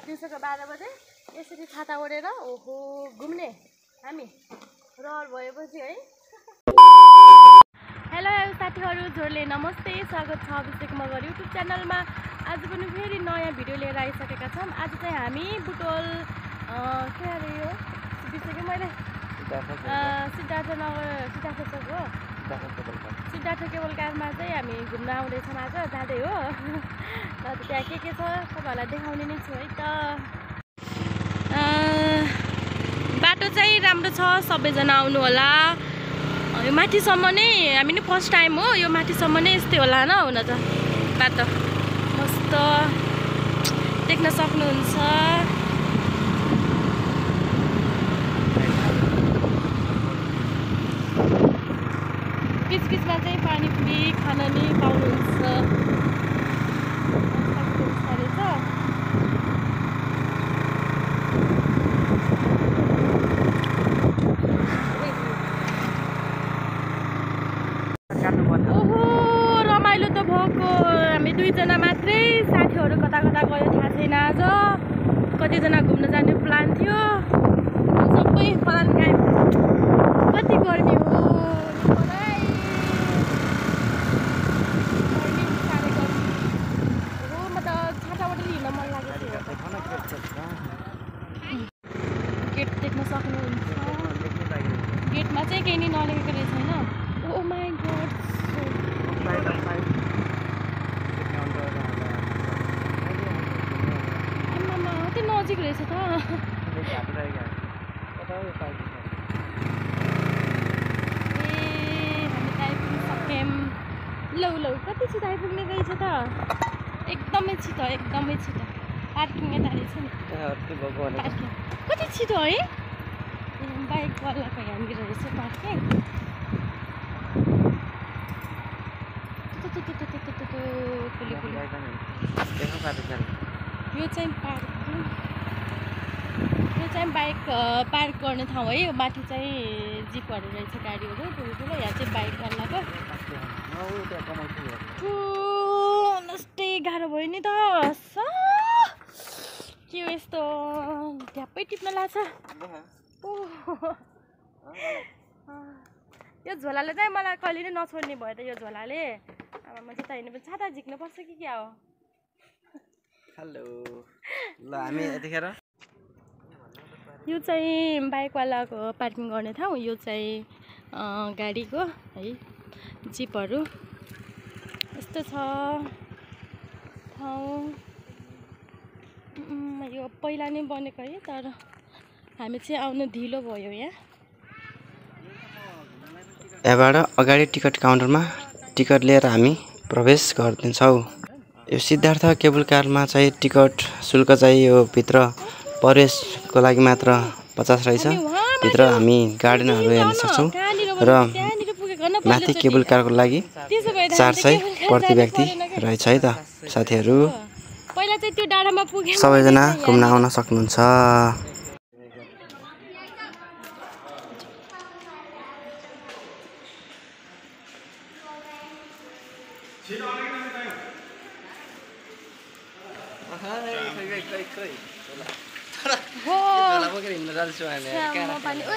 दिउँसोको 12 बजे यसरी छाता ओढेर ओहो घुम्ने हामी रहर भएपछि है। हेलो साथीहरू, जोरले नमस्ते, स्वागत छ अभिषेक मगर युट्युब च्यानलमा। आज पनि फेरि नयाँ भिडियो लिएर आइसकेका छौँ। आज चाहिँ हामी बुटोल के अरे यो बिर्सेँ मैले, सिद्धार्थ चोक हो, सिद्धार्थ केबल कारमा चाहिँ हामी घुम्न आउँदैछौँ। आज जाँदै हो र त्यहाँ के छ तपाईँहरूलाई देखाउने नै छु है त। बाटो चाहिँ राम्रो छ, सबैजना आउनु होला। यो माथिसम्म नै हामी नि फर्स्ट टाइम हो, यो माथिसम्म नै यस्तै होला न हुन त। बाटो मस्त देख्न सक्नुहुन्छ। बिचबिचमा चाहिँ पानीपुरी खान नि पाउनुहुन्छ। ओहो रमाइलो त भएको। हामी दुईजना मात्रै, साथीहरू कता कता गयो थाहा छैन। आज कतिजना घुम्न जाने प्लान थियो, सबै प्लान गायब। कति गर्मी हो, म त छाताबाट हिँड्न मन लागेको थियो। गेट देख्न सक्नुहुन्छ। गेटमा चाहिँ केही नि नलेखेको रहेछ होइन। ओ माई गॉड, आमामा त्यो नजिक रहेछ त। हामी त आइपुगिसक्यौँ। लौ कति छिटो आइपुग्ने रहेछ त, एकदमै छिटो, एकदमै छिटो। पार्किङ यता रहेछ नि, पार्किङ कति छिटो है। बाइकवालाको यहाँनिर रहेछ पार्किङ। यो चाहिँ पार्किङ, यो चाहिँ बाइक पार्क गर्ने ठाउँ है। यो माथि चाहिँ जिपहरू रहेछ, गाडीहरू ठुलो। यहाँ चाहिँ बाइकवालाको। नस्तै गाह्रो भयो नि त। के हो यस्तो ढ्याप्पै टिप्न लाग्छ। यो झोलाले चाहिँ मलाई कहिले नै नछोड्ने भयो त। यो झोलाले अब म चाहिँ हिँड्नु पनि छाता झिक्नुपर्छ कि क्या हो। हेलो ल हामी यतिखेर यो चाहिँ बाइकवालाको पार्किङ गर्ने ठाउँ। यो चाहिँ गाडीको है, जिपहरू यस्तो छ ठाउँ। यो पहिला नै बनेको है, तर हामी चाहिँ आउनु ढिलो भयो। यहाँबाट अगाडि टिकट काउन्टरमा टिकट लिएर हामी प्रवेश गर्दैछौँ। यो सिद्धार्थ केबल कारमा चाहिँ टिकट शुल्क चाहिँ यो भित्र प्रवेशको लागि मात्र 50 रहेछ। भित्र हामी गार्डनहरू हेर्न सक्छौँ र माथि केबल कारको लागि 400 प्रति व्यक्ति रहेछ है त साथीहरू। सबैजना घुम्न आउन सक्नुहुन्छ।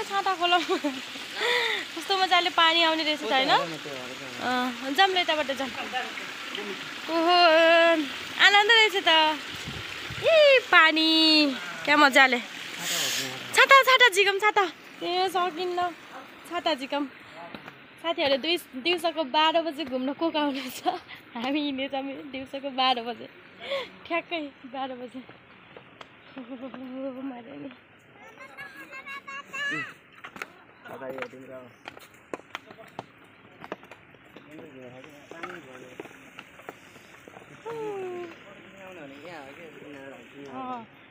छाता खोला कस्तो मजाले पानी आउने रहेछ त होइन। जाम ल यताबाट जाम। ओहो आनन्द रहेछ त। ए पानी क्या मजाले। छाता छाता झिकम, छाता ए सकिन्न। छाता झिकम। साथीहरू दिउँसोको 12 बजे घुम्न को आउनुहुन्छ। हामी हिँड्नेछौँ दिउँसोको 12 बजे, ठ्याक्कै 12 बजे।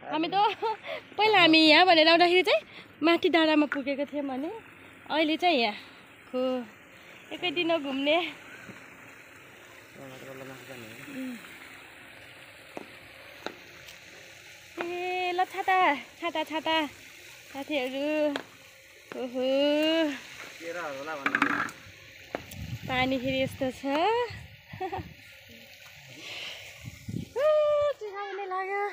हामी त पहिला हामी यहाँ भनेर आउँदाखेरि चाहिँ माथि डाँडामा पुगेको थियौँ भने अहिले चाहिँ यहाँ हो एकै दिन घुम्ने। ए ल छाता छाता छाता साथीहरू। ओहो पानी फेरि यस्तो छ। लाग्यो।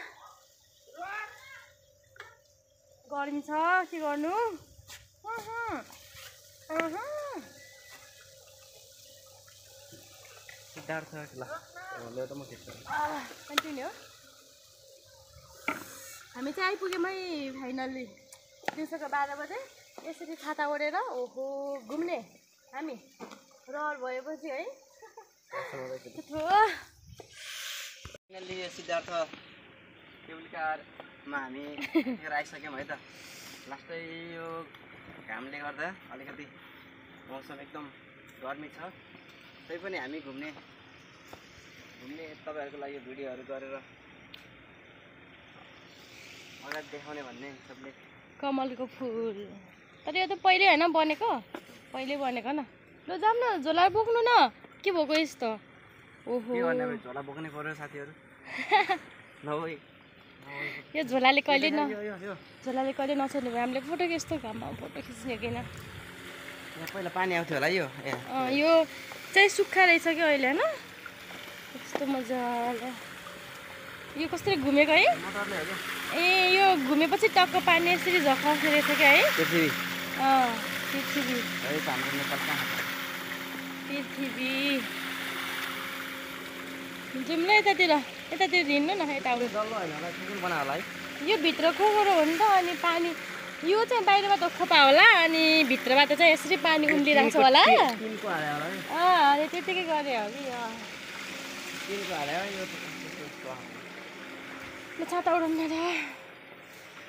गर्मी छ के गर्नु सिद्धार्थ ल ल्याउ म खिच्छु कन्टिन्यू हामी चाहिँ आइपुग्यौँ है फाइनल्ली दिउँसोको 12 बजे यसरी छाता ओढेर ओहो घुम्ने हामी रहर भएपछि है फाइनल्ली सिद्धार्थ केबुल कारमा हामी आइसक्यौँ है त लास्टै यो घामले गर्दा अलिकति मौसम एकदम गर्मी छ तै पनि हामी घुम्ने तपाईँहरूको लागि भिडियोहरू गरेर अगाडि देखाउने भन्ने सबले कमलको फुल तर यो त पहिले होइन बनेको पहिले बनेको न ल जाऊँ न झोला बोक्नु न के भएको यस्तो ओहो झोला बोक्नै पर्यो साथीहरू नभए यो झोलाले कहिले नचल्ने भयो हामीले फोटो यस्तो घाममा फोटो खिच्ने किन पहिला पानी आउँथ्यो होला यो यो चाहिँ सुक्खा रहेछ कि अहिले होइन कस्तो मजाले यो कसरी घुमेको है ए यो घुमेपछि टक्क पानी यसरी झकाउने रहेछ क्या है पृथ्वी जाउँ ल यतातिर हिँड्नु न यता यो भित्र खोरो हो नि त अनि पानी यो चाहिँ बाहिरबाट खोपा होला अनि भित्रबाट चाहिँ यसरी पानी उम्लिरहेको छ होला अनि त्यतिकै गरे हो कि छाता उडाउनु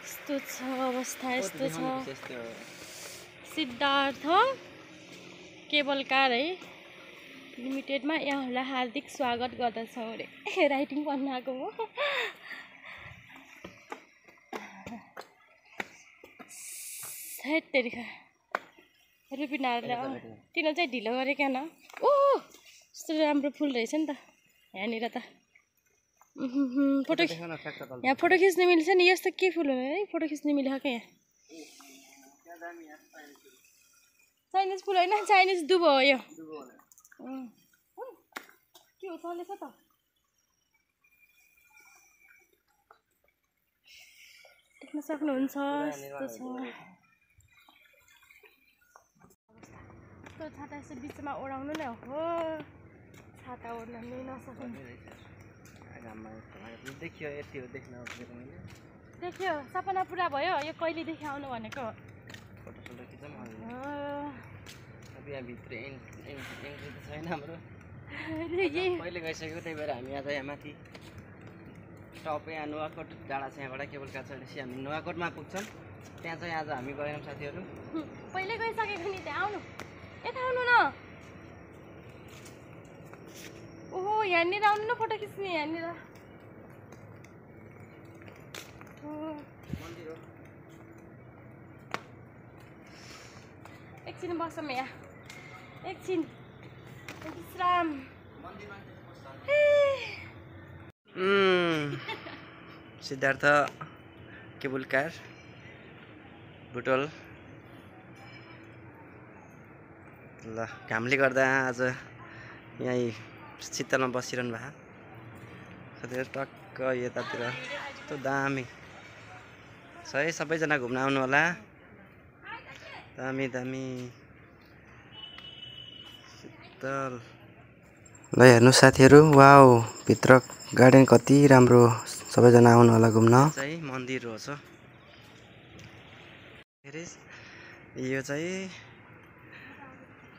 यस्तो छ अवस्था यस्तो छ सिद्धार्थ केबल कार है लिमिटेडमा यहाँहरूलाई हार्दिक स्वागत गर्दछौँ अरे राइटिङ पढ्न आएको हो तेरिका रुपिनाहरूले तिनीहरू चाहिँ ढिलो गरे क्या न ओह यस्तो राम्रो फुल रहेछ नि त यहाँनिर त फोटो यहाँ फोटो खिच्न मिल्छ नि यस्तो के फुल हो है फोटो खिच्न मिलेको क्या यहाँ चाइनिज फुल होइन चाइनिज दुबो हो यो के हो चलेछ त देख्न सक्नुहुन्छ यस्तो छ छाता यसो बिचमा ओढाउनु नै हो छाता ओढ्न नि नसक्नु देखियो सपना पुरा भयो यो कहिलेदेखि आउनु भनेको पहिले गइसक्यो त्यही भएर हामी आज यहाँ माथि टप यहाँ नुवाकोट डाँडा छ यहाँबाट केबल कार चढेपछि हामी नुवाकोटमा पुग्छौँ त्यहाँ चाहिँ आज हामी गएनौँ साथीहरू पहिले गइसकेको नि त्यहाँ आउनु यता आउनु न ओहो यहाँनिर आउनु न फोटो खिच्ने यहाँनिर एकछिन बसौँ यहाँ एकछिन विश्राम सिद्धार्थ केबुल कार बुटोल ल घामले गर्दा आज यहीँ शीतलमा बसिरहनु भएको साथीहरू टक्क यतातिर कस्तो दामी छ है सबैजना घुम्न आउनु होला दामी दामी शीतल ल हेर्नु साथीहरू वाउ भित्र गार्डन कति राम्रो सबैजना आउनु होला घुम्न चाहिँ मन्दिर हो छ यो चाहिँ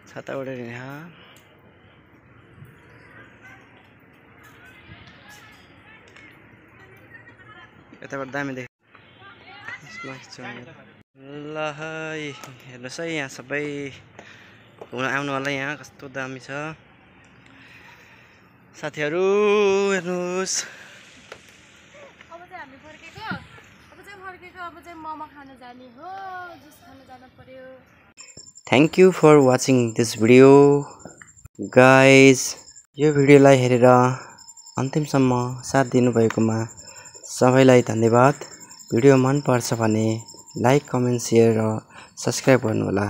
छाता ओढेर यहाँ यताबाट दामी देख ल है हेर्नुहोस् है यहाँ सबै घुम्न आउनु होला यहाँ कस्तो दामी छ साथीहरू हेर्नुहोस् अब चाहिँ हामी फर्केको अब चाहिँ मोमो खान जाने हो जुस खान जानु पर्यो thank you for watching this video guys यो भिडियोलाई हेरेर अन्तिमसम्म साथ दिनुभएकोमा सबैलाई धन्यवाद भिडियो मन पर्छ भने लाइक कमेन्ट सेयर र सब्सक्राइब गर्नुहोला